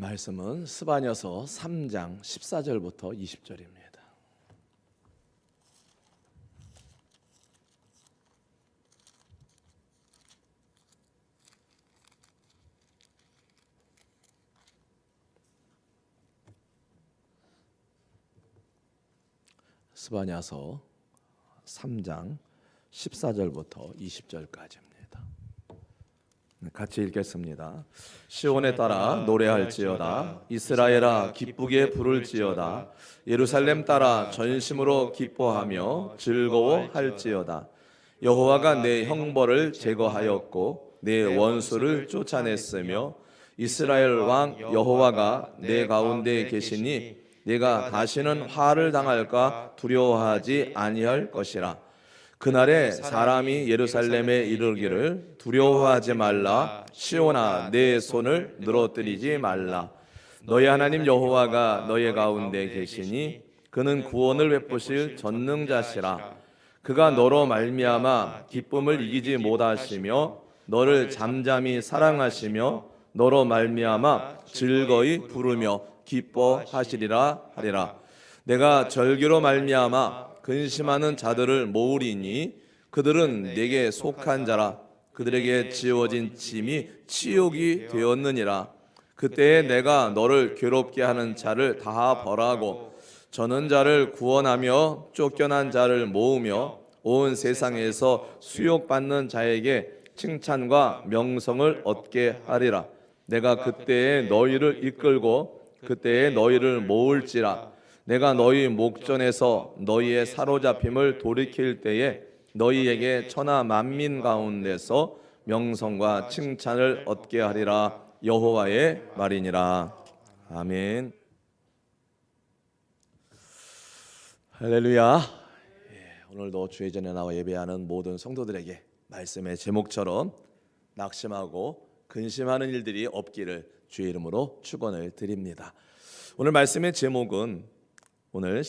말씀은 스바냐서 3장 14절부터 20절입니다. 스바냐서 3장 14절부터 20절까지입니다. 같이 읽겠습니다. 시온에 따라 노래할지어다. 이스라엘아 기쁘게 부를지어다. 예루살렘 따라 전심으로 기뻐하며 즐거워할지어다. 여호와가 내 형벌을 제거하였고 내 원수를 쫓아냈으며 이스라엘 왕 여호와가 내 가운데 계시니 내가 다시는 화를 당할까 두려워하지 아니할 것이라. 그날에 사람이 예루살렘에 이르기를 두려워하지 말라. 시온아 내 손을 늘어뜨리지 말라. 너의 하나님 여호와가 너의 가운데 계시니 그는 구원을 베푸실 전능자시라. 그가 너로 말미암아 기쁨을 이기지 못하시며 너를 잠잠히 사랑하시며 너로 말미암아 즐거이 부르며 기뻐하시리라 하리라. 내가 절기로 말미암아 근심하는 자들을 모으리니 그들은 내게 속한 자라. 그들에게 지어진 짐이 치욕이 되었느니라. 그때에 내가 너를 괴롭게 하는 자를 다 벌하고 저는 자를 구원하며 쫓겨난 자를 모으며 온 세상에서 수욕받는 자에게 칭찬과 명성을 얻게 하리라. 내가 그때에 너희를 이끌고 그때에 너희를 모을지라. 내가 너희 목전에서 너희의 사로잡힘을 돌이킬 때에 너희에게 천하 만민 가운데서 명성과 칭찬을 얻게 하리라. 여호와의 말이니라. 아멘. 할렐루야. 오늘도 주의 전에 나와 예배하는 모든 성도들에게 말씀의 제목처럼 낙심하고 근심하는 일들이 없기를 주의 이름으로 축원을 드립니다. 오늘 말씀의 제목은 오늘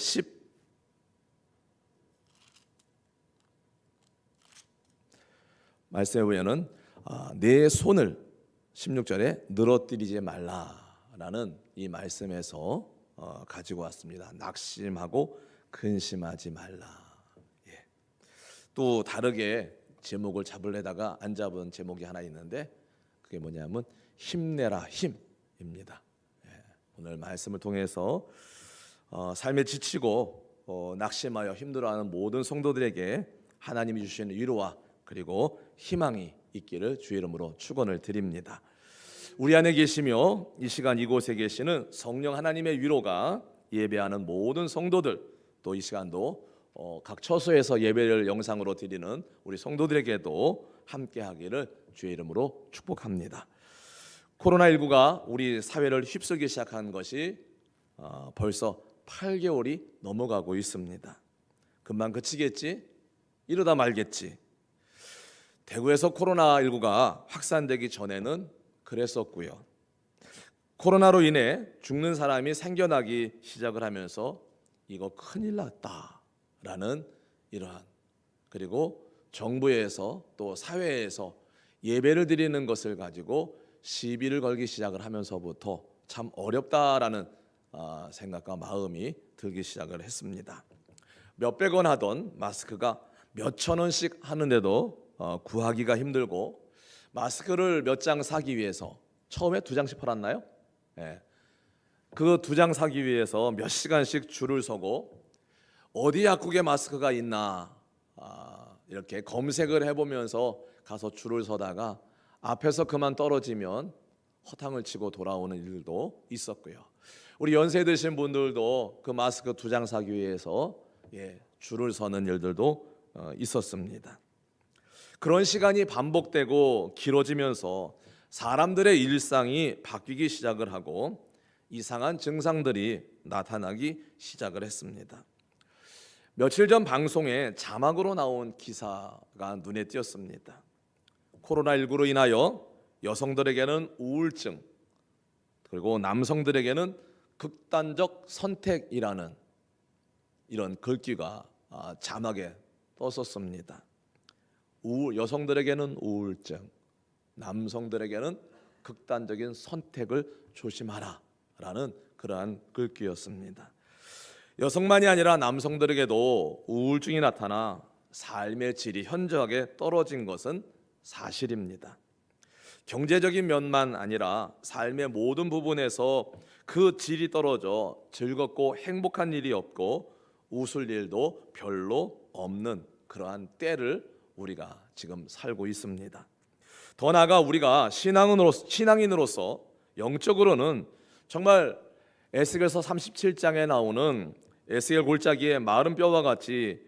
말씀에 보면은 내 손을 16절에 늘어뜨리지 말라라는 이 말씀에서 가지고 왔습니다. 낙심하고 근심하지 말라. 또 다르게 제목을 잡으려다가 안 잡은 제목이 하나 있는데 그게 뭐냐면 힘내라 힘입니다. 오늘 말씀을 통해서 삶에 지치고 낙심하여 힘들어하는 모든 성도들에게 하나님이 주시는 위로와 그리고 희망이 있기를 주의 이름으로 축원을 드립니다. 우리 안에 계시며 이 시간 이곳에 계시는 성령 하나님의 위로가 예배하는 모든 성도들, 또 이 시간도 각 처소에서 예배를 영상으로 드리는 우리 성도들에게도 함께하기를 주의 이름으로 축복합니다. 코로나19가 우리 사회를 휩쓸기 시작한 것이 벌써 8개월이 넘어가고 있습니다. 금방 그치겠지? 이러다 말겠지. 대구에서 코로나19가 확산되기 전에는 그랬었고요. 코로나로 인해 죽는 사람이 생겨나기 시작을 하면서 이거 큰일 났다라는 이러한, 그리고 정부에서 또 사회에서 예배를 드리는 것을 가지고 시비를 걸기 시작을 하면서부터 참 어렵다라는 생각과 마음이 들기 시작을 했습니다. 몇백 원 하던 마스크가 몇천 원씩 하는데도 구하기가 힘들고, 마스크를 몇 장 사기 위해서 처음에 2장씩 팔았나요? 그 2장 사기 위해서 몇 시간씩 줄을 서고 어디 약국에 마스크가 있나 이렇게 검색을 해보면서 가서 줄을 서다가 앞에서 그만 떨어지면 허탕을 치고 돌아오는 일도 있었고요. 우리 연세 드신 분들도 그 마스크 2장 사기 위해서 줄을 서는 일들도 있었습니다. 그런 시간이 반복되고 길어지면서 사람들의 일상이 바뀌기 시작을 하고 이상한 증상들이 나타나기 시작을 했습니다. 며칠 전 방송에 자막으로 나온 기사가 눈에 띄었습니다. 코로나19로 인하여 여성들에게는 우울증, 그리고 남성들에게는 극단적 선택이라는 이런 글귀가 자막에 떴었습니다. 여성들에게는 우울증, 남성들에게는 극단적인 선택을 조심하라, 라는 그러한 글귀였습니다. 여성만이 아니라 남성들에게도 우울증이 나타나 삶의 질이 현저하게 떨어진 것은 사실입니다. 경제적인 면만 아니라 삶의 모든 부분에서 그 질이 떨어져 즐겁고 행복한 일이 없고 웃을 일도 별로 없는 그러한 때를 우리가 지금 살고 있습니다. 더 나아가 우리가 신앙인으로서 영적으로는 정말 에스겔서 37장에 나오는 에스겔 골짜기의 마른 뼈와 같이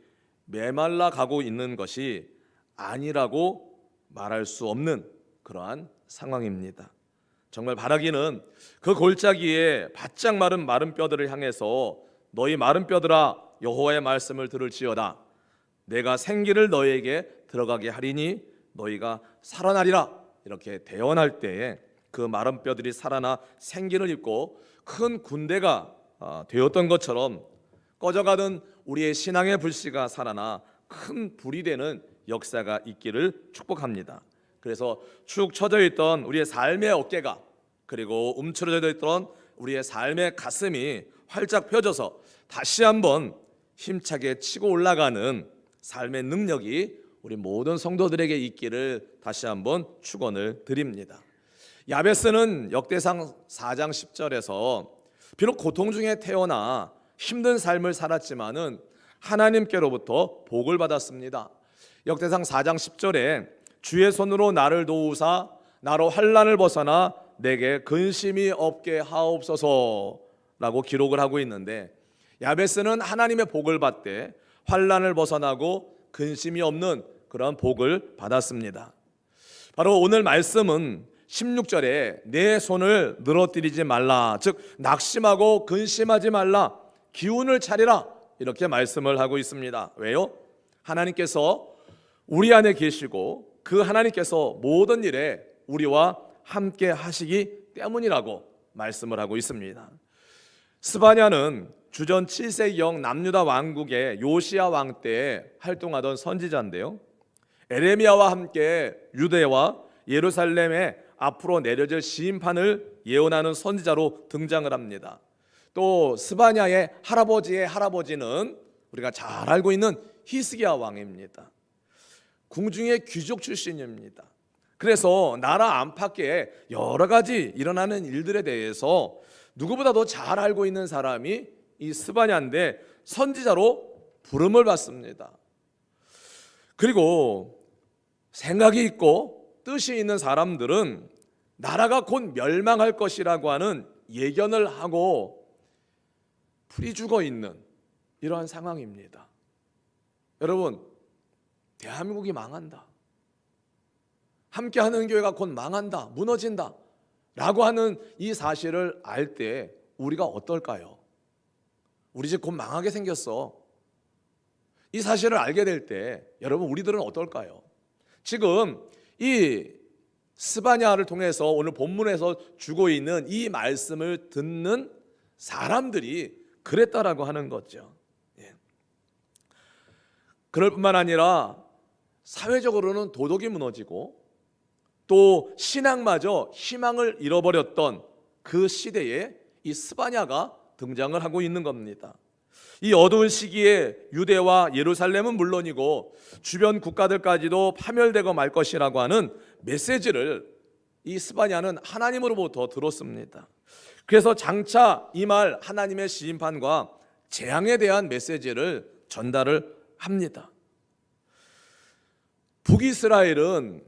메말라 가고 있는 것이 아니라고 말할 수 없는 그러한 상황입니다. 정말 바라기는 그 골짜기에 바짝 마른 뼈들을 향해서 너희 마른 뼈들아 여호와의 말씀을 들을지어다. 내가 생기를 너희에게 들어가게 하리니 너희가 살아나리라. 이렇게 대언할 때에 그 마른 뼈들이 살아나 생기를 입고 큰 군대가 되었던 것처럼 꺼져가던 우리의 신앙의 불씨가 살아나 큰 불이 되는 역사가 있기를 축복합니다. 그래서 축 처져 있던 우리의 삶의 어깨가 그리고 움츠러져 있던 우리의 삶의 가슴이 활짝 펴져서 다시 한번 힘차게 치고 올라가는 삶의 능력이 우리 모든 성도들에게 있기를 다시 한번 축원을 드립니다. 야베스는 역대상 4장 10절에서 비록 고통 중에 태어나 힘든 삶을 살았지만은 하나님께로부터 복을 받았습니다. 역대상 4장 10절에 주의 손으로 나를 도우사 나로 환난을 벗어나 내게 근심이 없게 하옵소서라고 기록을 하고 있는데, 야베스는 하나님의 복을 받되 환난을 벗어나고 근심이 없는 그런 복을 받았습니다. 바로 오늘 말씀은 16절에 내 손을 늘어뜨리지 말라, 즉 낙심하고 근심하지 말라, 기운을 차리라, 이렇게 말씀을 하고 있습니다. 왜요? 하나님께서 우리 안에 계시고 그 하나님께서 모든 일에 우리와 함께 하시기 때문이라고 말씀을 하고 있습니다. 스바냐는 주전 7세기경 남유다 왕국의 요시야 왕 때에 활동하던 선지자인데요, 에레미야와 함께 유대와 예루살렘에 앞으로 내려질 시인판을 예언하는 선지자로 등장을 합니다. 또 스바냐의 할아버지의 할아버지는 우리가 잘 알고 있는 히스기야 왕입니다. 궁중의 귀족 출신입니다. 그래서 나라 안팎에 여러 가지 일어나는 일들에 대해서 누구보다도 잘 알고 있는 사람이 이 스바냐인데 선지자로 부름을 받습니다. 그리고 생각이 있고 뜻이 있는 사람들은 나라가 곧 멸망할 것이라고 하는 예견을 하고 풀이 죽어 있는 이러한 상황입니다. 여러분, 대한민국이 망한다, 함께하는 교회가 곧 망한다, 무너진다 라고 하는 이 사실을 알 때 우리가 어떨까요? 우리 집 곧 망하게 생겼어, 이 사실을 알게 될 때 여러분 우리들은 어떨까요? 지금 이 스바냐를 통해서 오늘 본문에서 주고 있는 이 말씀을 듣는 사람들이 그랬다라고 하는 거죠. 그럴 뿐만 아니라 사회적으로는 도덕이 무너지고 또 신앙마저 희망을 잃어버렸던 그 시대에 이 스바냐가 등장을 하고 있는 겁니다. 이 어두운 시기에 유대와 예루살렘은 물론이고 주변 국가들까지도 파멸되고 말 것이라고 하는 메시지를 이 스바냐는 하나님으로부터 들었습니다. 그래서 장차 이 말 하나님의 시인판과 재앙에 대한 메시지를 전달을 합니다. 북이스라엘은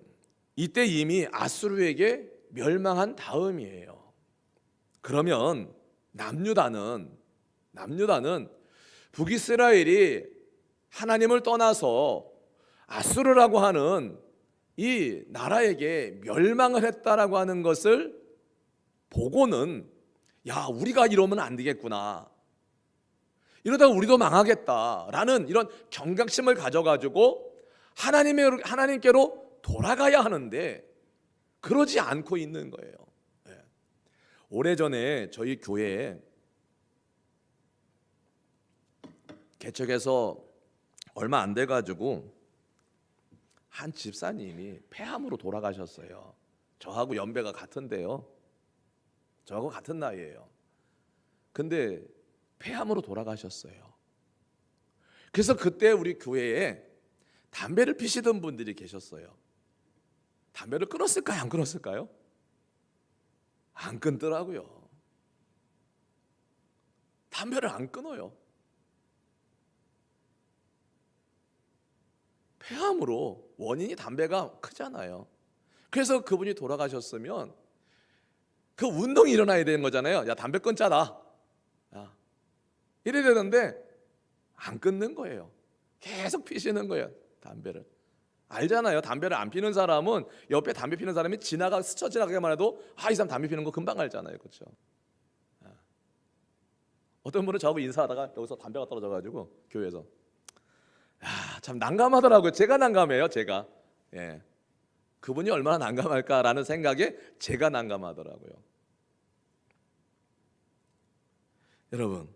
이때 이미 아수르에게 멸망한 다음이에요. 그러면 남유다는 북이스라엘이 하나님을 떠나서 아수르라고 하는 이 나라에게 멸망을 했다라고 하는 것을 보고는 야, 우리가 이러면 안 되겠구나, 이러다 우리도 망하겠다라는 이런 경각심을 가져가지고 하나님께로 돌아가야 하는데 그러지 않고 있는 거예요. 오래전에 저희 교회에 개척해서 얼마 안 돼가지고 한 집사님이 폐암으로 돌아가셨어요. 저하고 연배가 같은데요, 저하고 같은 나이예요. 근데 폐암으로 돌아가셨어요. 그래서 그때 우리 교회에 담배를 피시던 분들이 계셨어요. 담배를 끊었을까요? 안 끊었을까요? 안 끊더라고요. 담배를 안 끊어요. 폐암으로. 원인이 담배가 크잖아요. 그래서 그분이 돌아가셨으면 그 운동이 일어나야 되는 거잖아요. 야, 담배 끊자라. 야, 이래야 되는데 안 끊는 거예요. 계속 피시는 거예요, 담배를. 알잖아요. 담배를 안 피는 사람은 옆에 담배 피는 사람이 스쳐 지나가기만 해도 이 사람 담배 피는 거 금방 알잖아요. 그렇죠? 어떤 분은 저하고 인사하다가 여기서 담배가 떨어져가지고 교회에서 참 난감하더라고요. 제가 난감해요. 제가. 예. 그분이 얼마나 난감할까라는 생각에 제가 난감하더라고요. 여러분,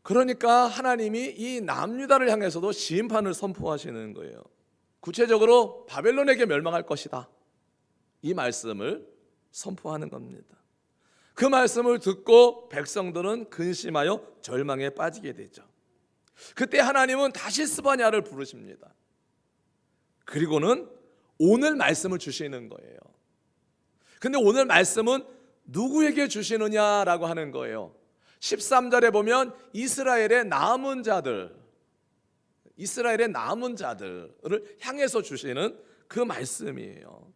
그러니까 하나님이 이 남유다를 향해서도 심판을 선포하시는 거예요. 구체적으로 바벨론에게 멸망할 것이다, 이 말씀을 선포하는 겁니다. 그 말씀을 듣고 백성들은 근심하여 절망에 빠지게 되죠. 그때 하나님은 다시 스바냐를 부르십니다. 그리고는 오늘 말씀을 주시는 거예요. 근데 오늘 말씀은 누구에게 주시느냐라고 하는 거예요. 13절에 보면 이스라엘의 남은 자들을 향해서 주시는 그 말씀이에요.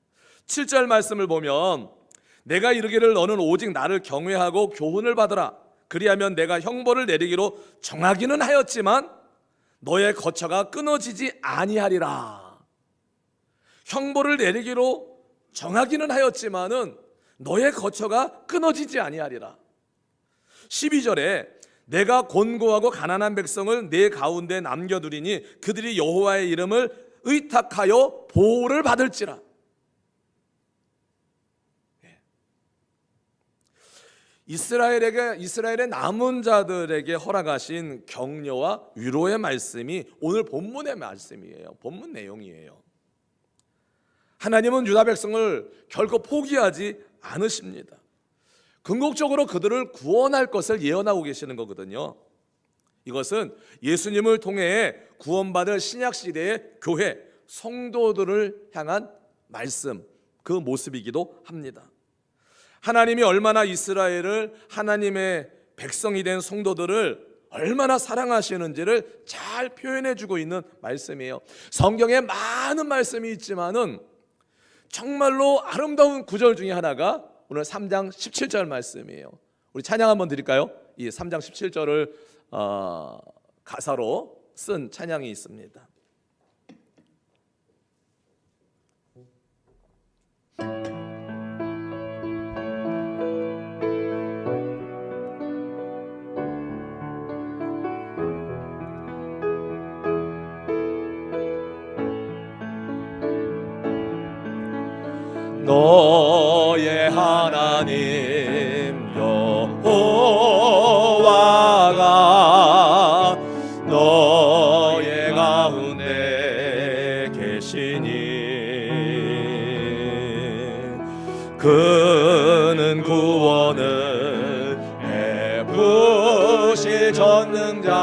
7절 말씀을 보면 내가 이르기를 너는 오직 나를 경외하고 교훈을 받으라. 그리하면 내가 형벌을 내리기로 정하기는 하였지만 너의 거처가 끊어지지 아니하리라. 형벌을 내리기로 정하기는 하였지만은 너의 거처가 끊어지지 아니하리라. 12절에 내가 곤고하고 가난한 백성을 내 가운데 남겨두리니 그들이 여호와의 이름을 의탁하여 보호를 받을지라. 이스라엘의 남은 자들에게 허락하신 격려와 위로의 말씀이 오늘 본문의 말씀이에요. 본문 내용이에요. 하나님은 유다 백성을 결코 포기하지 않으십니다. 궁극적으로 그들을 구원할 것을 예언하고 계시는 거거든요. 이것은 예수님을 통해 구원받을 신약시대의 교회, 성도들을 향한 말씀, 그 모습이기도 합니다. 하나님이 얼마나 이스라엘을, 하나님의 백성이 된 성도들을 얼마나 사랑하시는지를 잘 표현해주고 있는 말씀이에요. 성경에 많은 말씀이 있지만은 정말로 아름다운 구절 중에 하나가 오늘 3장 17절 말씀이에요. 우리 찬양 한번 드릴까요? 이 3장 17절을 가사로 쓴 찬양이 있습니다. 너의 하나님 여호와가 너의 가운데 계시니 그는 구원을 베푸실 전능자시라.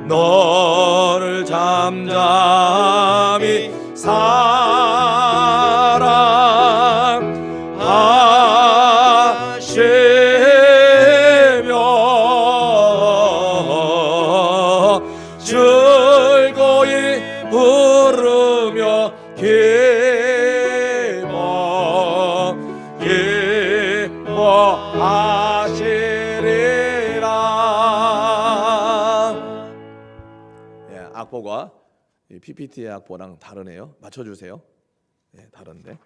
너를 잠잠히 사랑하시며 즐거이 부르며 악보가 PPT의 악보랑 다르네요. 맞춰주세요. 네, 다른데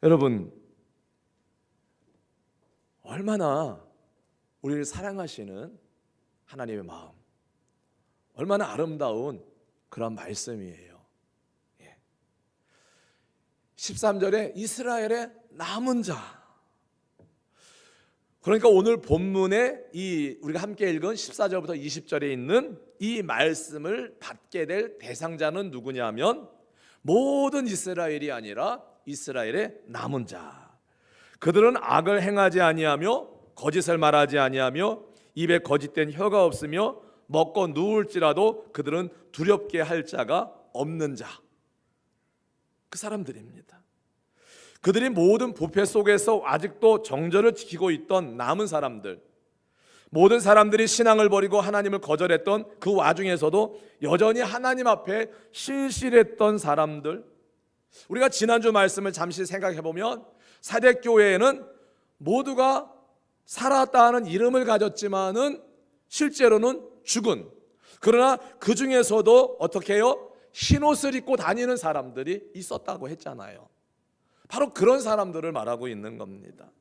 여러분 얼마나 우리를 사랑하시는 하나님의 마음, 얼마나 아름다운 그런 말씀이에요. 13절에 이스라엘의 남은 자. 그러니까 오늘 본문에 우리가 함께 읽은 14절부터 20절에 있는 이 말씀을 받게 될 대상자는 누구냐면 모든 이스라엘이 아니라 이스라엘의 남은 자. 그들은 악을 행하지 아니하며 거짓을 말하지 아니하며 입에 거짓된 혀가 없으며 먹고 누울지라도 그들은 두렵게 할 자가 없는 자. 그 사람들입니다. 그들이 모든 부패 속에서 아직도 정절을 지키고 있던 남은 사람들, 모든 사람들이 신앙을 버리고 하나님을 거절했던 그 와중에서도 여전히 하나님 앞에 신실했던 사람들. 우리가 지난주 말씀을 잠시 생각해 보면 사대교회에는 모두가 살았다 하는 이름을 가졌지만은 실제로는 죽은, 그러나 그 중에서도 어떻게 해요? 흰옷을 입고 다니는 사람들이 있었다고 했잖아요. 바로 그런 사람들을 말하고 있는 겁니다.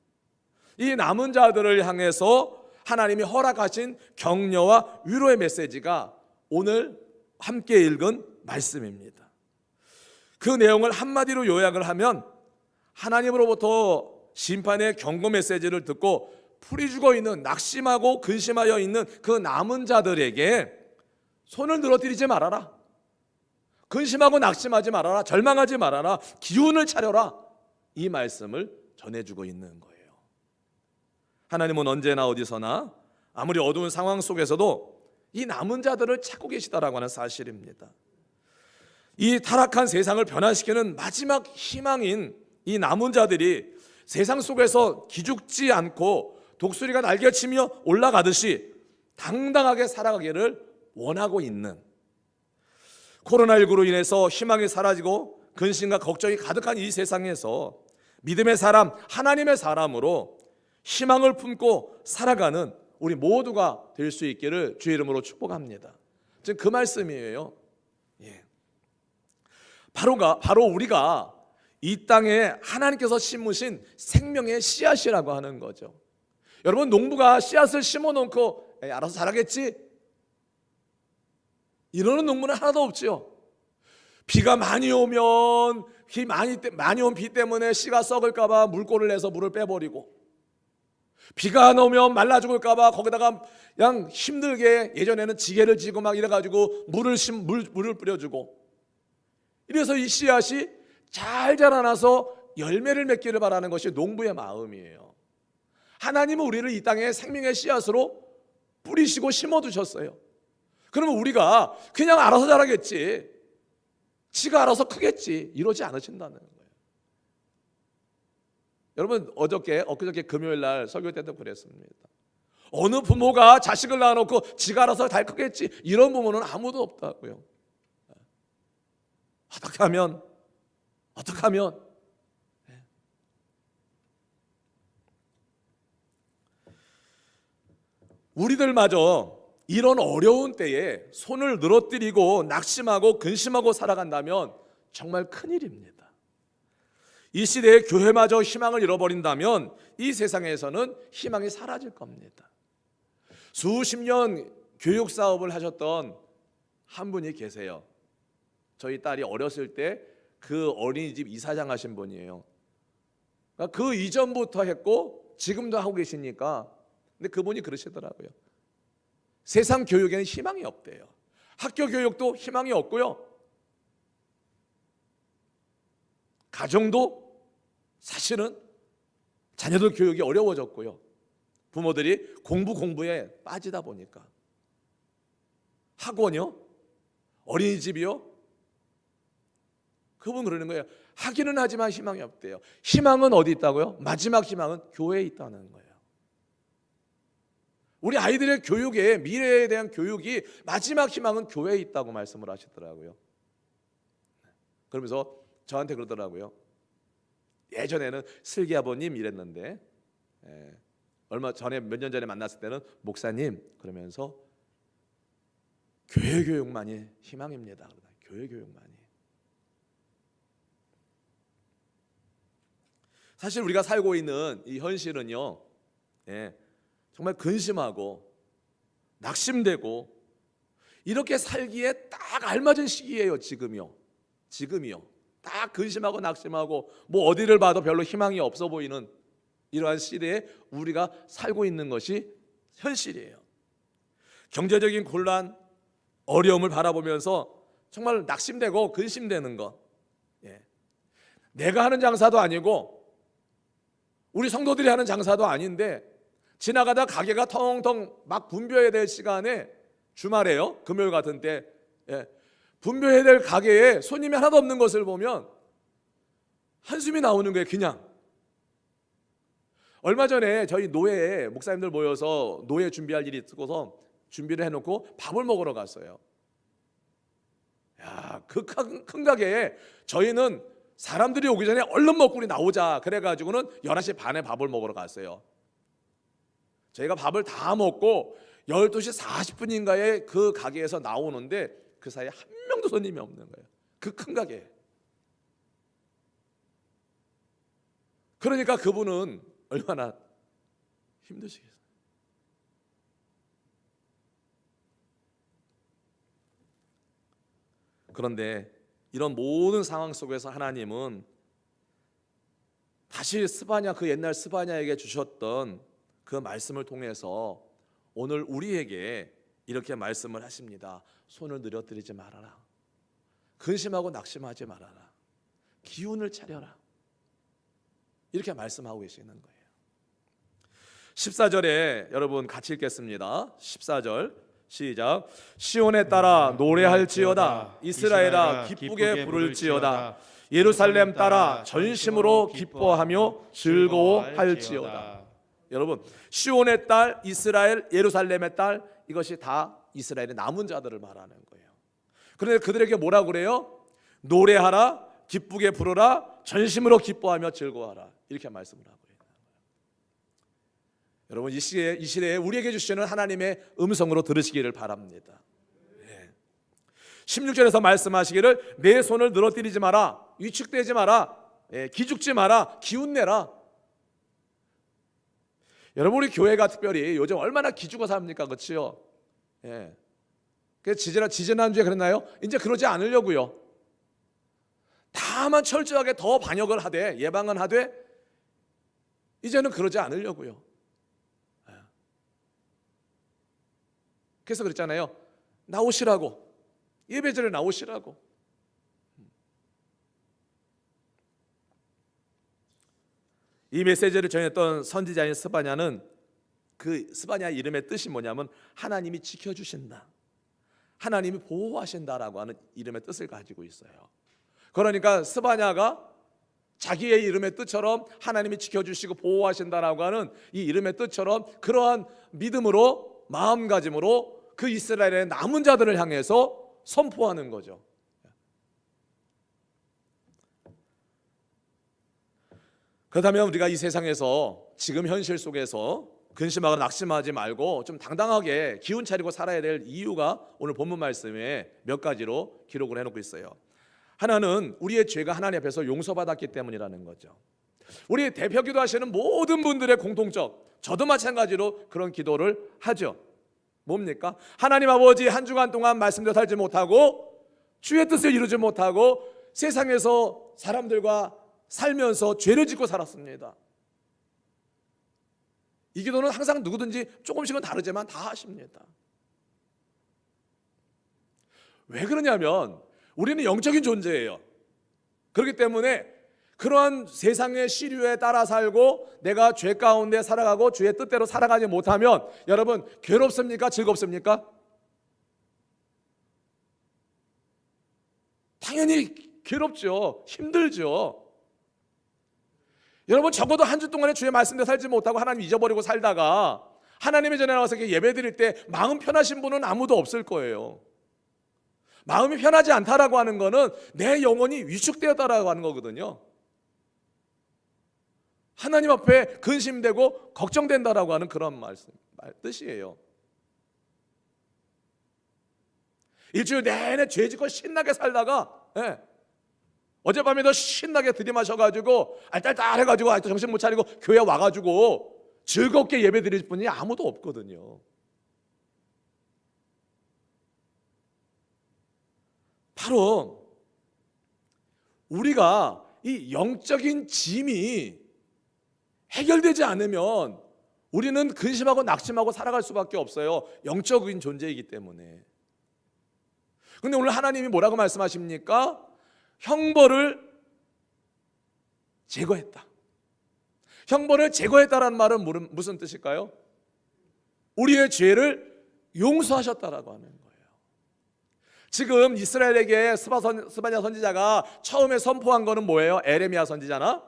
이 남은 자들을 향해서 하나님이 허락하신 격려와 위로의 메시지가 오늘 함께 읽은 말씀입니다. 그 내용을 한마디로 요약을 하면 하나님으로부터 심판의 경고 메시지를 듣고 풀이 죽어 있는, 낙심하고 근심하여 있는 그 남은 자들에게 손을 늘어뜨리지 말아라, 근심하고 낙심하지 말아라, 절망하지 말아라, 기운을 차려라, 이 말씀을 전해주고 있는 거예요. 하나님은 언제나 어디서나 아무리 어두운 상황 속에서도 이 남은 자들을 찾고 계시다라고 하는 사실입니다. 이 타락한 세상을 변화시키는 마지막 희망인 이 남은 자들이 세상 속에서 기죽지 않고 독수리가 날개치며 올라가듯이 당당하게 살아가기를 원하고 있는, 코로나19로 인해서 희망이 사라지고 근심과 걱정이 가득한 이 세상에서 믿음의 사람, 하나님의 사람으로 희망을 품고 살아가는 우리 모두가 될 수 있기를 주의 이름으로 축복합니다. 지금 그 말씀이에요. 바로 우리가 이 땅에 하나님께서 심으신 생명의 씨앗이라고 하는 거죠. 여러분, 농부가 씨앗을 심어놓고 알아서 자라겠지? 이러는 농부는 하나도 없죠. 비가 많이 오면 많이 온 비 때문에 씨가 썩을까 봐 물꼬를 내서 물을 빼버리고, 비가 안 오면 말라 죽을까 봐 거기다가 그냥 힘들게 예전에는 지게를 지고 막 이래가지고 물을 뿌려주고, 이래서 이 씨앗이 잘 자라나서 열매를 맺기를 바라는 것이 농부의 마음이에요. 하나님은 우리를 이 땅에 생명의 씨앗으로 뿌리시고 심어두셨어요. 그러면 우리가 그냥 알아서 자라겠지, 지가 알아서 크겠지, 이러지 않으신다는 거예요. 여러분, 엊그저께 금요일 날 설교 때도 그랬습니다. 어느 부모가 자식을 낳아놓고 지가 알아서 잘 크겠지, 이런 부모는 아무도 없다고요. 어떻게 하면 우리들마저 이런 어려운 때에 손을 늘어뜨리고 낙심하고 근심하고 살아간다면 정말 큰일입니다. 이 시대에 교회마저 희망을 잃어버린다면 이 세상에서는 희망이 사라질 겁니다. 수십 년 교육 사업을 하셨던 한 분이 계세요. 저희 딸이 어렸을 때 그 어린이집 이사장 하신 분이에요. 그 이전부터 했고 지금도 하고 계시니까. 근데 그분이 그러시더라고요. 세상 교육에는 희망이 없대요. 학교 교육도 희망이 없고요, 가정도 사실은 자녀들 교육이 어려워졌고요, 부모들이 공부에 빠지다 보니까 학원이요, 어린이집이요, 그분 그러는 거예요. 하기는 하지만 희망이 없대요. 희망은 어디 있다고요? 마지막 희망은 교회에 있다는 거예요. 우리 아이들의 교육에, 미래에 대한 교육이 마지막 희망은 교회에 있다고 말씀을 하시더라고요. 그러면서 저한테 그러더라고요. 예전에는 슬기 아버님 이랬는데, 얼마 전에, 몇 년 전에 만났을 때는 목사님 그러면서 교회 교육만이 희망입니다. 교회 교육만이. 사실 우리가 살고 있는 이 현실은요, 정말 근심하고 낙심되고 이렇게 살기에 딱 알맞은 시기예요. 지금이요. 딱 근심하고 낙심하고 뭐 어디를 봐도 별로 희망이 없어 보이는 이러한 시대에 우리가 살고 있는 것이 현실이에요. 경제적인 곤란, 어려움을 바라보면서 정말 낙심되고 근심되는 것. 내가 하는 장사도 아니고 우리 성도들이 하는 장사도 아닌데 지나가다 가게가 텅텅 막 분벼야 될 시간에 주말에요, 금요일 같은 때 분벼야 될 가게에 손님이 하나도 없는 것을 보면 한숨이 나오는 거예요. 그냥. 얼마 전에 저희 노회에 목사님들 모여서 노회 준비할 일이 있어서 준비를 해놓고 밥을 먹으러 갔어요. 야, 그 큰 가게에 저희는 사람들이 오기 전에 얼른 먹고 우리 나오자 그래가지고는 11시 반에 밥을 먹으러 갔어요. 저희가 밥을 다 먹고 12시 40분인가에 그 가게에서 나오는데 그 사이에 한 명도 손님이 없는 거예요. 그 큰 가게에. 그러니까 그분은 얼마나 힘드시겠어요. 그런데 이런 모든 상황 속에서 하나님은 다시 스바냐, 그 옛날 스바냐에게 주셨던 그 말씀을 통해서 오늘 우리에게 이렇게 말씀을 하십니다. 손을 늘어뜨리지 말아라. 근심하고 낙심하지 말아라. 기운을 차려라. 이렇게 말씀하고 계시는 거예요. 14절에 여러분 같이 읽겠습니다. 14절 시작. 시온에 따라 노래할지어다. 이스라엘아 기쁘게 부를지어다. 예루살렘 따라 전심으로 기뻐하며 즐거워할지어다. 여러분, 시온의 딸, 이스라엘, 예루살렘의 딸, 이것이 다 이스라엘의 남은 자들을 말하는 거예요. 그런데 그들에게 뭐라고 그래요? 노래하라, 기쁘게 부르라, 전심으로 기뻐하며 즐거워하라. 이렇게 말씀을 하고 있는 거예요. 여러분, 이 시대에 우리에게 주시는 하나님의 음성으로 들으시기를 바랍니다. 16절에서 말씀하시기를 내 손을 늘어뜨리지 마라, 위축되지 마라, 기죽지 마라, 기운내라. 여러분, 우리 교회가 특별히 요즘 얼마나 기죽어 삽니까? 그렇지요? 그래서 지지난주에 그랬나요? 이제 그러지 않으려고요. 다만 철저하게 더 반역을 하되 예방은 하되 이제는 그러지 않으려고요. 그래서 그랬잖아요. 나오시라고. 예배전에 나오시라고. 이 메시지를 전했던 선지자인 스바냐는 그 스바냐 이름의 뜻이 뭐냐면 하나님이 지켜주신다, 하나님이 보호하신다라고 하는 이름의 뜻을 가지고 있어요. 그러니까 스바냐가 자기의 이름의 뜻처럼 하나님이 지켜주시고 보호하신다라고 하는 이 이름의 뜻처럼 그러한 믿음으로, 마음가짐으로 그 이스라엘의 남은 자들을 향해서 선포하는 거죠. 그렇다면 우리가 이 세상에서 지금 현실 속에서 근심하거나 낙심하지 말고 좀 당당하게 기운 차리고 살아야 될 이유가 오늘 본문 말씀에 몇 가지로 기록을 해놓고 있어요. 하나는 우리의 죄가 하나님 앞에서 용서받았기 때문이라는 거죠. 우리 대표 기도하시는 모든 분들의 공통적, 저도 마찬가지로 그런 기도를 하죠. 뭡니까? 하나님 아버지, 한 주간 동안 말씀대로 살지 못하고 주의 뜻을 이루지 못하고 세상에서 사람들과 살면서 죄를 짓고 살았습니다. 이 기도는 항상 누구든지 조금씩은 다르지만 다 하십니다. 왜 그러냐면 우리는 영적인 존재예요. 그렇기 때문에 그러한 세상의 시류에 따라 살고 내가 죄 가운데 살아가고 주의 뜻대로 살아가지 못하면 여러분 괴롭습니까? 즐겁습니까? 당연히 괴롭죠. 힘들죠. 여러분, 적어도 한 주 동안에 주의 말씀대로 살지 못하고 하나님 잊어버리고 살다가 하나님의 전에 나와서 예배 드릴 때 마음 편하신 분은 아무도 없을 거예요. 마음이 편하지 않다라고 하는 거는 내 영혼이 위축되었다라고 하는 거거든요. 하나님 앞에 근심되고 걱정된다라고 하는 그런 뜻이에요. 일주일 내내 죄 짓고 신나게 살다가 어젯밤에도 신나게 들이마셔가지고 알딸딸해가지고 아직도 정신 못 차리고 교회 와가지고 즐겁게 예배 드릴 분이 아무도 없거든요. 바로 우리가 이 영적인 짐이 해결되지 않으면 우리는 근심하고 낙심하고 살아갈 수밖에 없어요. 영적인 존재이기 때문에. 근데 오늘 하나님이 뭐라고 말씀하십니까? 형벌을 제거했다. 형벌을 제거했다라는 말은 무슨 뜻일까요? 우리의 죄를 용서하셨다라고 하는 거예요. 지금 이스라엘에게 스바냐 선지자가 처음에 선포한 거는 뭐예요? 에레미야 선지자나?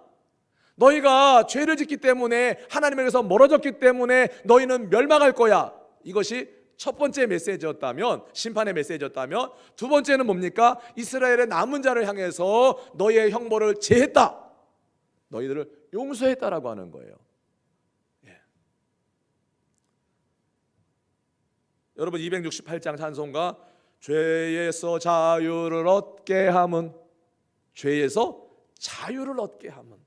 너희가 죄를 짓기 때문에 하나님에게서 멀어졌기 때문에 너희는 멸망할 거야. 이것이 첫 번째 메시지였다면, 심판의 메시지였다면, 두 번째는 뭡니까? 이스라엘의 남은 자를 향해서 너희의 형벌을 제했다, 너희들을 용서했다라고 하는 거예요. 예. 여러분 268장 찬송가 죄에서 자유를 얻게 함은, 죄에서 자유를 얻게 함은,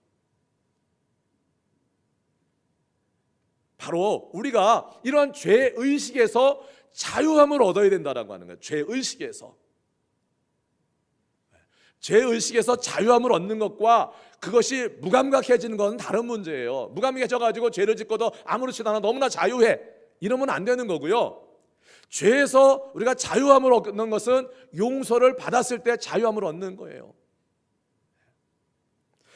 바로 우리가 이러한 죄의식에서 자유함을 얻어야 된다고 하는 거예요. 죄의식에서. 죄의식에서 자유함을 얻는 것과 그것이 무감각해지는 것은 다른 문제예요. 무감각해져가지고 죄를 짓고도 아무렇지도 않아 너무나 자유해, 이러면 안 되는 거고요. 죄에서 우리가 자유함을 얻는 것은 용서를 받았을 때 자유함을 얻는 거예요.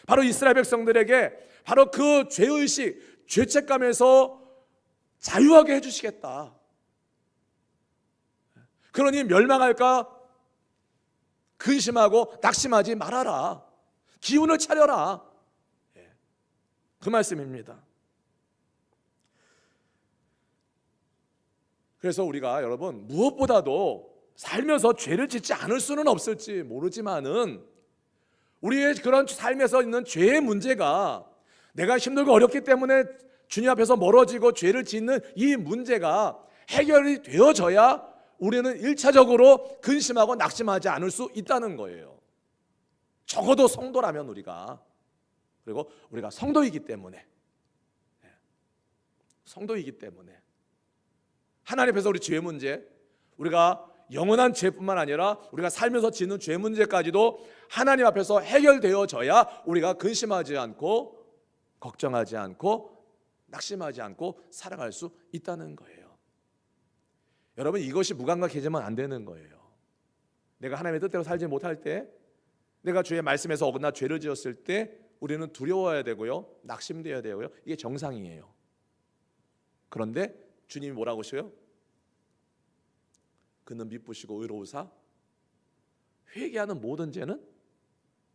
바로 이스라엘 백성들에게 바로 그 죄의식, 죄책감에서 자유하게 해주시겠다. 그러니 멸망할까 근심하고 낙심하지 말아라. 기운을 차려라. 그 말씀입니다. 그래서 우리가 여러분 무엇보다도 살면서 죄를 짓지 않을 수는 없을지 모르지만은 우리의 그런 삶에서 있는 죄의 문제가, 내가 힘들고 어렵기 때문에 주님 앞에서 멀어지고 죄를 짓는 이 문제가 해결이 되어져야 우리는 1차적으로 근심하고 낙심하지 않을 수 있다는 거예요. 적어도 성도라면 우리가, 그리고 우리가 성도이기 때문에, 성도이기 때문에 하나님 앞에서 우리 죄 문제, 우리가 영원한 죄뿐만 아니라 우리가 살면서 짓는 죄 문제까지도 하나님 앞에서 해결되어져야 우리가 근심하지 않고 걱정하지 않고 낙심하지 않고 살아갈 수 있다는 거예요. 여러분 이것이 무감각해지면 안 되는 거예요. 내가 하나님의 뜻대로 살지 못할 때, 내가 주의 말씀에서 어긋나 죄를 지었을 때 우리는 두려워야 되고요, 낙심되어야 되고요. 이게 정상이에요. 그런데 주님이 뭐라고 하셔요? 그는 미쁘시고 의로우사 회개하는 모든 죄는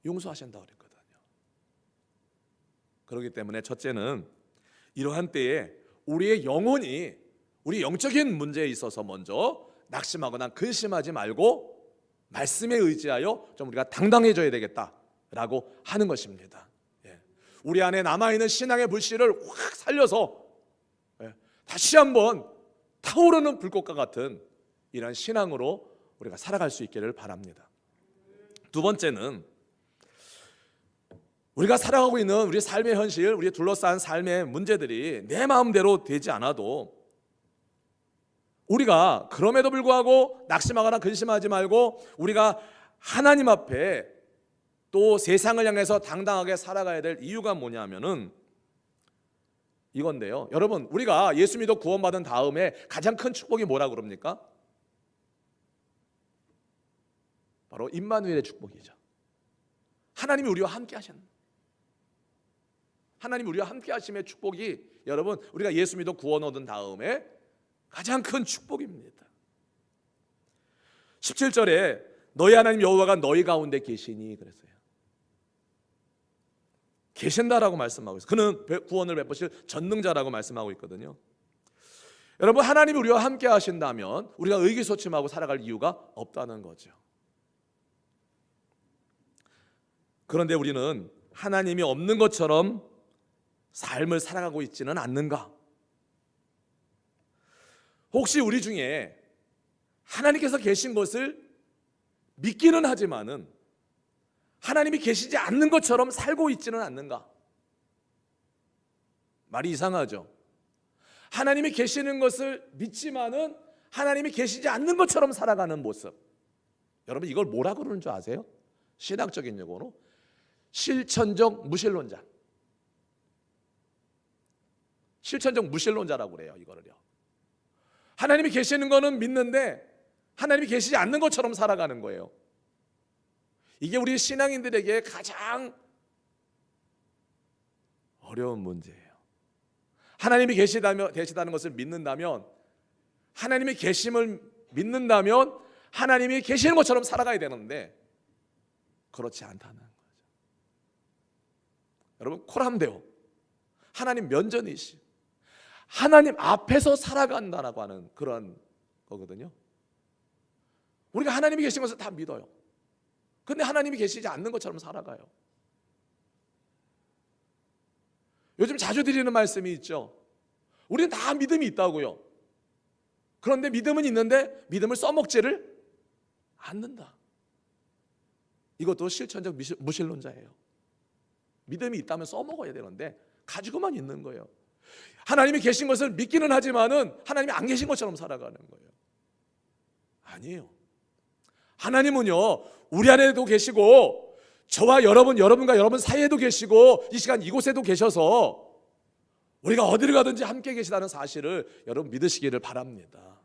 용서하신다고 그랬거든요. 그렇기 때문에 첫째는 이러한 때에 우리의 영혼이, 우리 영적인 문제에 있어서 먼저 낙심하거나 근심하지 말고 말씀에 의지하여 좀 우리가 당당해져야 되겠다라고 하는 것입니다. 우리 안에 남아있는 신앙의 불씨를 확 살려서 다시 한번 타오르는 불꽃과 같은 이런 신앙으로 우리가 살아갈 수 있기를 바랍니다. 두 번째는 우리가 살아가고 있는 우리 삶의 현실, 우리 둘러싼 삶의 문제들이 내 마음대로 되지 않아도 우리가 그럼에도 불구하고 낙심하거나 근심하지 말고 우리가 하나님 앞에 또 세상을 향해서 당당하게 살아가야 될 이유가 뭐냐면은 이건데요. 여러분 우리가 예수 믿어 구원받은 다음에 가장 큰 축복이 뭐라고 그럽니까? 바로 임마누엘의 축복이죠. 하나님이 우리와 함께 하셨는, 하나님 우리와 함께 하심의 축복이 여러분 우리가 예수 믿어 구원 얻은 다음에 가장 큰 축복입니다. 17절에 너희 하나님 여호와가 너희 가운데 계시니 그랬어요. 계신다라고 말씀하고 있어요. 그는 구원을 베푸실 전능자라고 말씀하고 있거든요. 여러분 하나님이 우리와 함께 하신다면 우리가 의기소침하고 살아갈 이유가 없다는 거죠. 그런데 우리는 하나님이 없는 것처럼 삶을 살아가고 있지는 않는가? 혹시 우리 중에 하나님께서 계신 것을 믿기는 하지만은 하나님이 계시지 않는 것처럼 살고 있지는 않는가? 말이 이상하죠. 하나님이 계시는 것을 믿지만은 하나님이 계시지 않는 것처럼 살아가는 모습, 여러분 이걸 뭐라 그러는 줄 아세요? 신학적인 용어로 실천적 무신론자. 실천적 무신론자라고 그래요. 이거를요. 하나님이 계시는 거는 믿는데 하나님이 계시지 않는 것처럼 살아가는 거예요. 이게 우리 신앙인들에게 가장 어려운 문제예요. 하나님이 계시다는 것을 믿는다면, 하나님이 계심을 믿는다면 하나님이 계시는 것처럼 살아가야 되는데 그렇지 않다는 거죠. 여러분 코람데오, 하나님 면전이시, 하나님 앞에서 살아간다라고 하는 그런 거거든요. 우리가 하나님이 계신 것을 다 믿어요. 근데 하나님이 계시지 않는 것처럼 살아가요. 요즘 자주 드리는 말씀이 있죠. 우리는 다 믿음이 있다고요. 그런데 믿음은 있는데 믿음을 써먹지를 않는다. 이것도 실천적 무신론자예요. 믿음이 있다면 써먹어야 되는데 가지고만 있는 거예요. 하나님이 계신 것을 믿기는 하지만은 하나님이 안 계신 것처럼 살아가는 거예요. 아니에요. 하나님은요, 우리 안에도 계시고 저와 여러분과 여러분 사이에도 계시고 이 시간 이곳에도 계셔서 우리가 어디를 가든지 함께 계시다는 사실을 여러분 믿으시기를 바랍니다.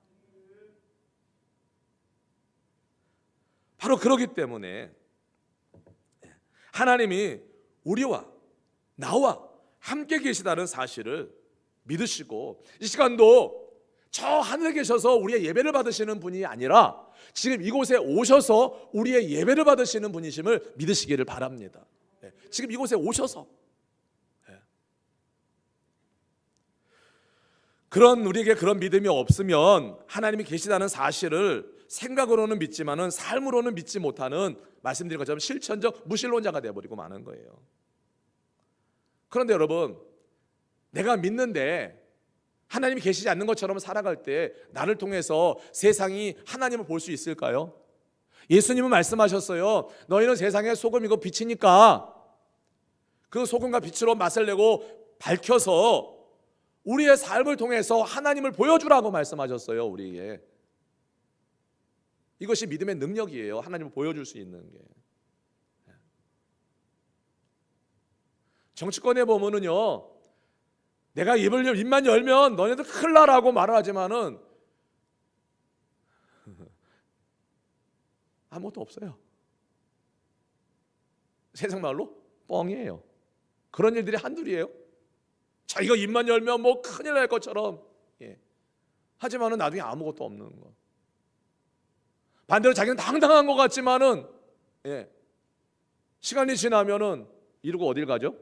바로 그렇기 때문에 하나님이 우리와 나와 함께 계시다는 사실을 믿으시고 이 시간도 저 하늘에 계셔서 우리의 예배를 받으시는 분이 아니라 지금 이곳에 오셔서 우리의 예배를 받으시는 분이심을 믿으시기를 바랍니다. 지금 이곳에 오셔서 우리에게 그런 믿음이 없으면 하나님이 계시다는 사실을 생각으로는 믿지만은 삶으로는 믿지 못하는, 말씀드린 것처럼 실천적 무신론자가 되어버리고 마는 거예요. 그런데 여러분, 내가 믿는데 하나님이 계시지 않는 것처럼 살아갈 때 나를 통해서 세상이 하나님을 볼 수 있을까요? 예수님은 말씀하셨어요. 너희는 세상의 소금이고 빛이니까 그 소금과 빛으로 맛을 내고 밝혀서 우리의 삶을 통해서 하나님을 보여주라고 말씀하셨어요. 우리에게. 이것이 믿음의 능력이에요. 하나님을 보여줄 수 있는 게. 정치권에 보면은요, 내가 입만 열면 너네들 큰일 나라고 말을 하지만은 아무것도 없어요. 세상 말로 뻥이에요. 그런 일들이 한둘이에요. 자기가 입만 열면 뭐 큰일 날 것처럼, 하지만은 나중에 아무것도 없는 거. 반대로 자기는 당당한 것 같지만은 시간이 지나면은 이러고 어딜 가죠?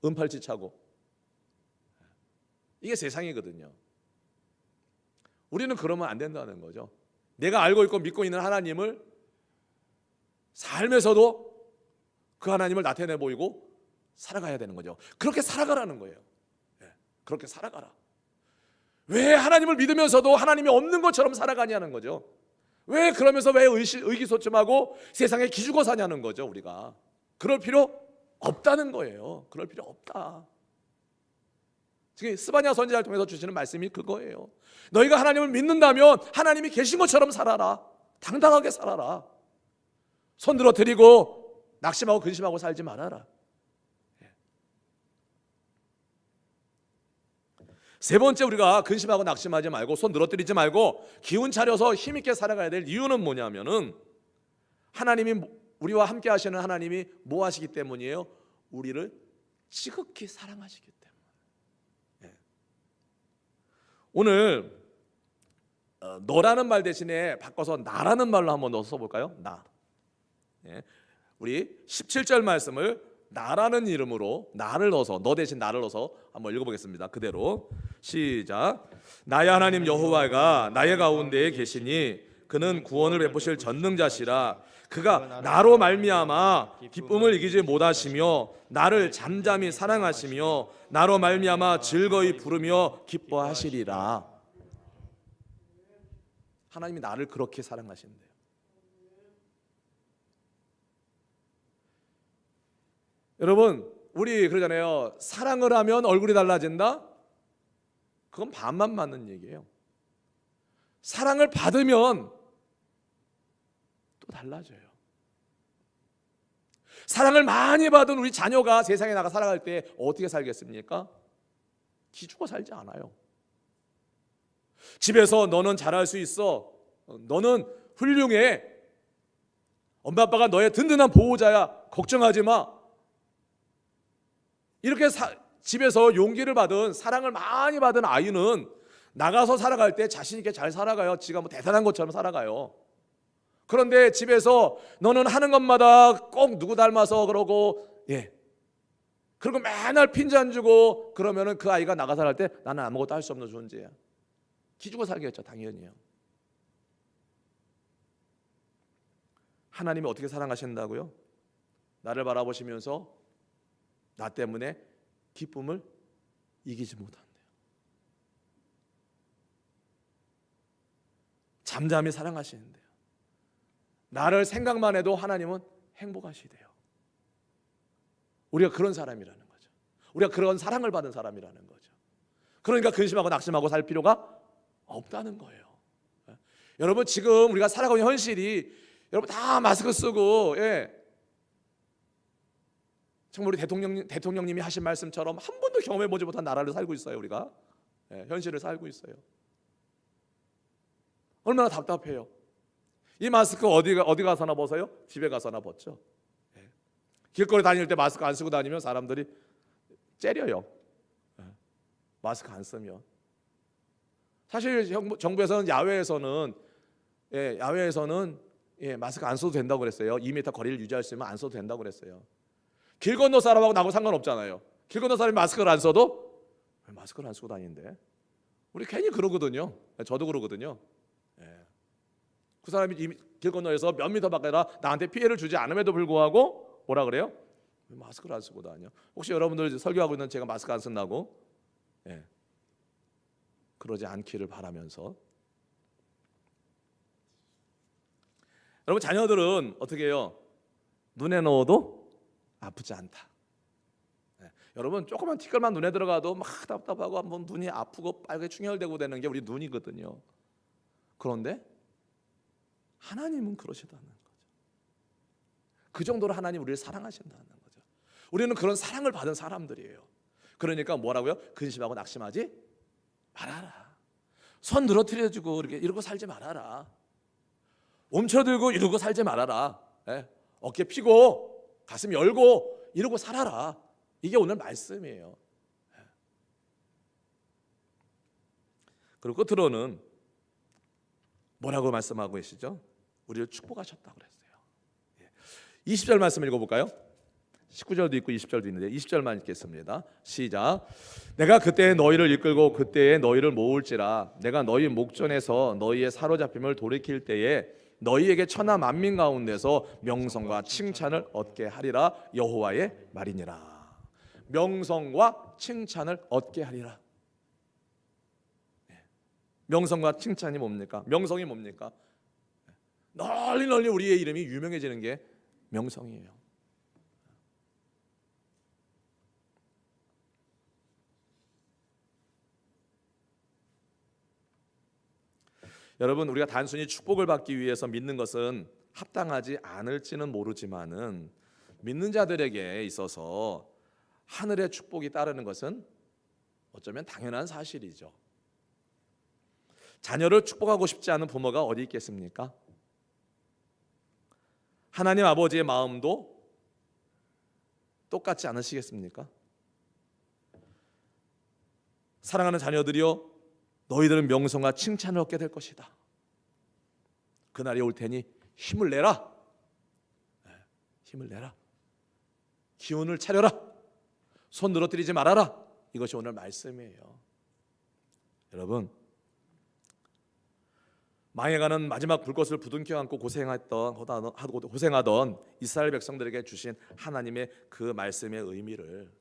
은팔찌 차고. 이게 세상이거든요. 우리는 그러면 안 된다는 거죠. 내가 알고 있고 믿고 있는 하나님을 삶에서도 그 하나님을 나타내 보이고 살아가야 되는 거죠. 그렇게 살아가라는 거예요. 그렇게 살아가라. 왜 하나님을 믿으면서도 하나님이 없는 것처럼 살아가냐는 거죠. 왜 그러면서 왜 의기소침하고 세상에 기죽어 사냐는 거죠. 우리가 그럴 필요 없다는 거예요. 그럴 필요 없다. 지금 스바냐 선지자를 통해서 주시는 말씀이 그거예요. 너희가 하나님을 믿는다면 하나님이 계신 것처럼 살아라. 당당하게 살아라. 손 들어 드리고 낙심하고 근심하고 살지 말아라. 세 번째, 우리가 근심하고 낙심하지 말고 손 늘어뜨리지 말고 기운 차려서 힘있게 살아가야 될 이유는 뭐냐면은 하나님이, 우리와 함께 하시는 하나님이 뭐 하시기 때문이에요? 우리를 지극히 사랑하시기 때문에. 오늘 너라는 말 대신에 바꿔서 나라는 말로 한번 넣어서 써볼까요? 나. 우리 17절 말씀을 나라는 이름으로 나를 넣어서, 너 대신 나를 넣어서 한번 읽어보겠습니다. 그대로 시작. 나의 하나님 여호와가 나의 가운데에 계시니 그는 구원을 베푸실 전능자시라. 그가 나로 말미암아 기쁨을 이기지 못하시며 나를 잠잠히 사랑하시며 나로 말미암아 즐거이 부르며 기뻐하시리라. 하나님이 나를 그렇게 사랑하신대요. 여러분, 우리 그러잖아요. 사랑을 하면 얼굴이 달라진다? 그건 반만 맞는 얘기예요. 사랑을 받으면 또 달라져요. 사랑을 많이 받은 우리 자녀가 세상에 나가 살아갈 때 어떻게 살겠습니까? 기죽어 살지 않아요. 집에서 너는 잘할 수 있어, 너는 훌륭해, 엄마 아빠가 너의 든든한 보호자야, 걱정하지 마, 이렇게 집에서 용기를 받은, 사랑을 많이 받은 아이는 나가서 살아갈 때 자신 있게 잘 살아가요. 지가 뭐 대단한 것처럼 살아가요. 그런데 집에서 너는 하는 것마다 꼭 누구 닮아서 그러고, 그리고 맨날 핀잔 주고 그러면은 그 아이가 나가서 살 때 나는 아무것도 할 수 없는 존재야. 기죽어 살겠죠, 당연히요. 하나님이 어떻게 사랑하신다고요? 나를 바라보시면서 나 때문에 기쁨을 이기지 못한대요. 잠잠히 사랑하시는데요. 나를 생각만 해도 하나님은 행복하시대요. 우리가 그런 사람이라는 거죠. 우리가 그런 사랑을 받은 사람이라는 거죠. 그러니까 근심하고 낙심하고 살 필요가 없다는 거예요. 여러분, 지금 우리가 살아가는 현실이, 여러분 다 마스크 쓰고, 정말 우리 대통령님이 하신 말씀처럼 한 번도 경험해보지 못한 나라를 살고 있어요. 우리가 현실을 살고 있어요. 얼마나 답답해요. 이 마스크 어디 가서나 벗어요? 집에 가서나 벗죠. 길거리 다닐 때 마스크 안 쓰고 다니면 사람들이 째려요. 마스크 안 쓰면. 사실 정부에서는 야외에서는 마스크 안 써도 된다고 그랬어요. 2m 거리를 유지할 수 있으면 안 써도 된다고 그랬어요. 길 건너 사람하고 나하고 상관없잖아요. 길 건너 사람이 마스크를 안 써도 왜 마스크를 안 쓰고 다니는데? 우리 괜히 그러거든요. 저도 그러거든요. 그 사람이 길 건너에서 몇 미터 밖에라 나한테 피해를 주지 않음에도 불구하고 뭐라 그래요? 왜 마스크를 안 쓰고 다녀? 혹시 여러분들 설교하고 있는 제가 마스크 안 쓴다고? 그러지 않기를 바라면서, 여러분 자녀들은 어떻게 해요? 눈에 넣어도 아프지 않다. 여러분 조그만 티끌만 눈에 들어가도 막 답답하고 한번 눈이 아프고 빨갛게 충혈되고 되는 게 우리 눈이거든요. 그런데 하나님은 그러시다는 거죠. 그 정도로 하나님 우리를 사랑하신다는 거죠. 우리는 그런 사랑을 받은 사람들이에요. 그러니까 뭐라고요? 근심하고 낙심하지 말아라. 손 늘어뜨려주고 이러고 살지 말아라. 움켜들고 이러고 살지 말아라. 어깨 펴고 가슴 열고 이러고 살아라. 이게 오늘 말씀이에요. 그리고 끝으로는 뭐라고 말씀하고 계시죠? 우리를 축복하셨다고 그랬어요. 20절 말씀 읽어볼까요? 19절도 있고 20절도 있는데 20절만 읽겠습니다. 시작. 내가 그때에 너희를 이끌고 그때에 너희를 모을지라. 내가 너희 목전에서 너희의 사로잡힘을 돌이킬 때에 너희에게 천하 만민 가운데서 명성과 칭찬을 얻게 하리라. 여호와의 말이니라. 명성과 칭찬을 얻게 하리라. 명성과 칭찬이 뭡니까? 명성이 뭡니까? 널리 우리의 이름이 유명해지는 게 명성이에요. 여러분, 우리가 단순히 축복을 받기 위해서 믿는 것은 합당하지 않을지는 모르지만은 믿는 자들에게 있어서 하늘의 축복이 따르는 것은 어쩌면 당연한 사실이죠. 자녀를 축복하고 싶지 않은 부모가 어디 있겠습니까? 하나님 아버지의 마음도 똑같지 않으시겠습니까? 사랑하는 자녀들이여, 너희들은 명성과 칭찬을 얻게 될 것이다. 그날이 올 테니 힘을 내라. 힘을 내라. 기운을 차려라. 손 늘어뜨리지 말아라. 이것이 오늘 말씀이에요. 여러분, 망해가는 마지막 불꽃을 부둥켜 안고 고생하던 이스라엘 백성들에게 주신 하나님의 그 말씀의 의미를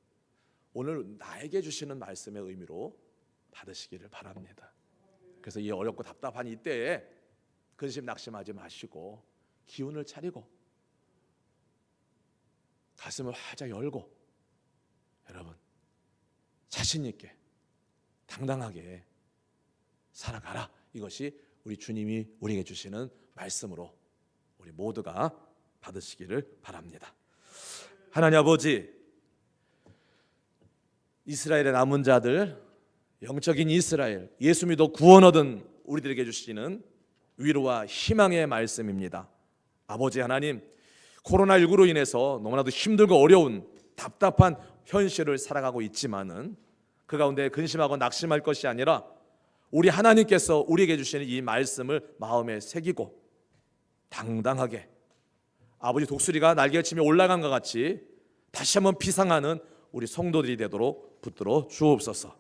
오늘 나에게 주시는 말씀의 의미로 받으시기를 바랍니다. 그래서 이 어렵고 답답한 이때에 근심 낙심하지 마시고 기운을 차리고 가슴을 활짝 열고 여러분 자신 있게 당당하게 살아가라. 이것이 우리 주님이 우리에게 주시는 말씀으로 우리 모두가 받으시기를 바랍니다. 하나님 아버지, 이스라엘의 남은 자들, 영적인 이스라엘, 예수 믿어 구원 얻은 우리들에게 주시는 위로와 희망의 말씀입니다. 아버지 하나님, 코로나19로 인해서 너무나도 힘들고 어려운 답답한 현실을 살아가고 있지만은 그 가운데 근심하고 낙심할 것이 아니라 우리 하나님께서 우리에게 주시는 이 말씀을 마음에 새기고 당당하게 아버지 독수리가 날개를 치며 올라간 것 같이 다시 한번 비상하는 우리 성도들이 되도록 붙들어 주옵소서.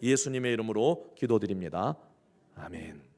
예수님의 이름으로 기도드립니다. 아멘.